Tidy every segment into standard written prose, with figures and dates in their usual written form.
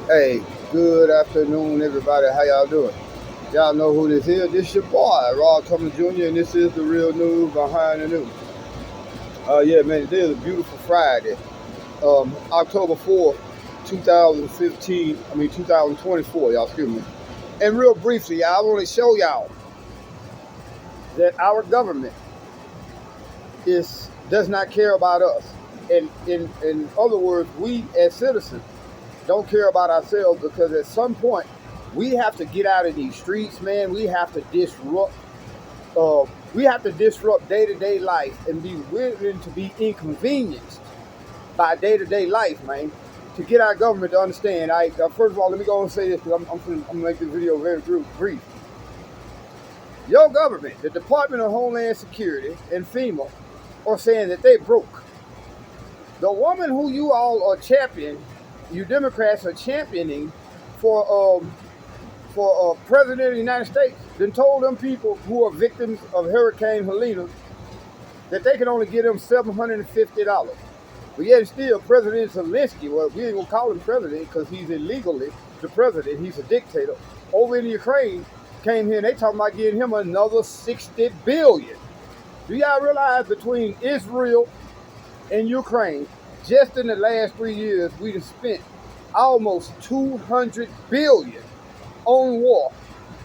Hey, good afternoon, everybody. How y'all doing? Y'all know who this is. This your boy, Rob Thomas Jr., and this is the real news behind the news. Yeah, man, today is a beautiful Friday. October 4th, 2015, 2024, y'all, excuse me. And real briefly, I want to show y'all that our government does not care about us. And in other words, we as citizens don't care about ourselves because at some point we have to get out of these streets, man. Uh, we have to disrupt day-to-day life and be willing to be inconvenienced by day-to-day life, man, to get our government to understand. First of all, let me go and say this because I'm gonna make this video very brief. Your government, the Department of Homeland Security and FEMA, are saying that they broke. The woman who you all are championing, you Democrats are championing for President of the United States, then told them people who are victims of Hurricane Helena that they can only give them $750. But yet still, President Zelensky, well, we ain't gonna call him president because he's illegally the president. He's a dictator. Over in Ukraine, came here and they talking about giving him another $60 billion. Do y'all realize between Israel and Ukraine, just in the last 3 years, we've spent almost $200 billion on war?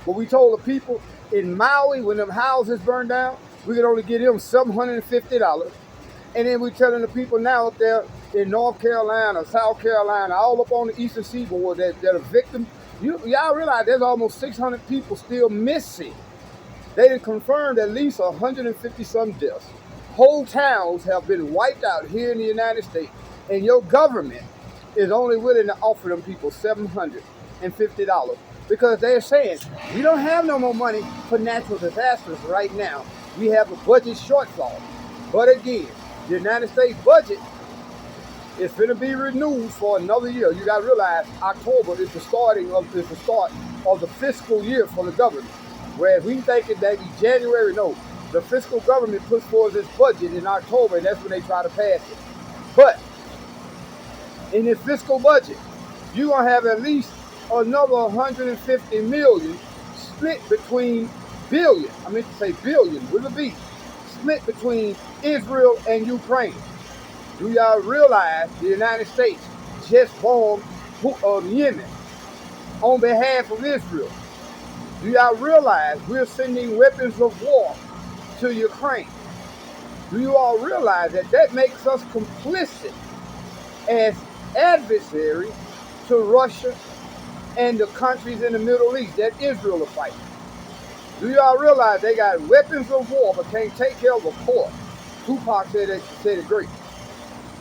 But we told the people in Maui, when them houses burned down, we could only give them $750. And then we telling the people now up there in North Carolina, South Carolina, all up on the eastern seaboard that are victims. Y'all realize there's almost 600 people still missing. They done confirmed at least 150 some deaths. Whole towns have been wiped out here in the United States, and your government is only willing to offer them people $750 because they're saying we don't have no more money for natural disasters right now. We have a budget shortfall. But again, the United States budget is going to be renewed for another year. You got to realize October is the start of the fiscal year for the government. Whereas we think it maybe January, no. The fiscal government puts forward this budget in October, and that's when they try to pass it. But in this fiscal budget, you're going to have at least another 150 million split between billion. I meant to say billion with a B. Split between Israel and Ukraine. Do y'all realize the United States just bombed Yemen on behalf of Israel? Do y'all realize we're sending weapons of war to Ukraine? Do you all realize that makes us complicit as adversaries to Russia and the countries in the Middle East that Israel are fighting? Do y'all realize they got weapons of war but can't take care of a port? Tupac said it great.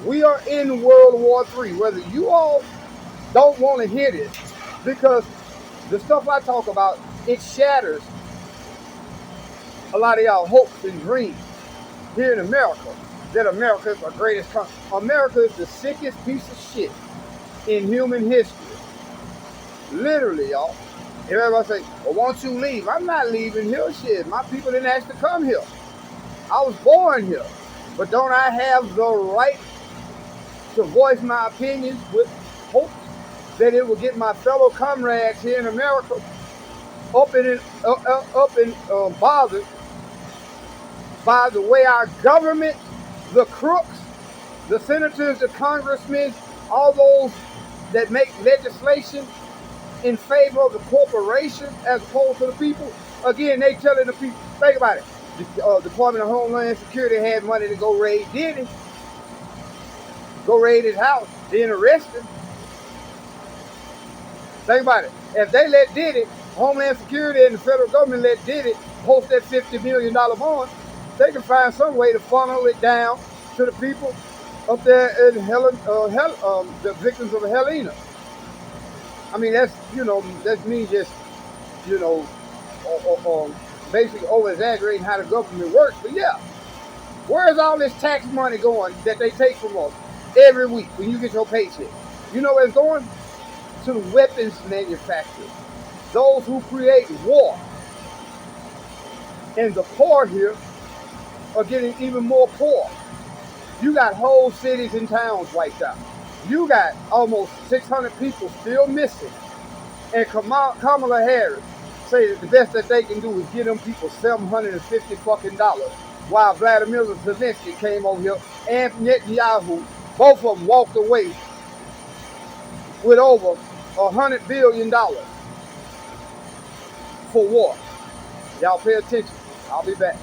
We are in World War III, whether you all don't want to hear this, because the stuff I talk about, it shatters a lot of y'all hopes and dreams here in America, that America is our greatest country. America is the sickest piece of shit in human history. Literally, y'all. Everybody say, well, won't you leave? I'm not leaving here. Shit, my people didn't ask to come here. I was born here. But don't I have the right to voice my opinions with hope that it will get my fellow comrades here in America up and bothered by the way our government, the crooks, the senators, the congressmen, all those that make legislation in favor of the corporation as opposed to the people. Again, they telling the people, think about it. The Department of Homeland Security had money to go raid Diddy, go raid his house, then arrest him. Think about it. If they let Diddy, Homeland Security and the federal government let Diddy post that $50 million bond, they can find some way to funnel it down to the people up there in the victims of Helena. I mean, that's me just, basically over-exaggerating how the government works. But yeah, where's all this tax money going that they take from us every week when you get your paycheck? You know where it's going? To the weapons manufacturers, those who create war. And the poor here are getting even more poor. You got whole cities and towns wiped out. You got almost 600 people still missing, and Kamala Harris say that the best that they can do is give them people $750 fucking dollars, while Vladimir Zelensky came over here and Netanyahu, both of them walked away with over $100 billion for war. Y'all pay attention. I'll be back.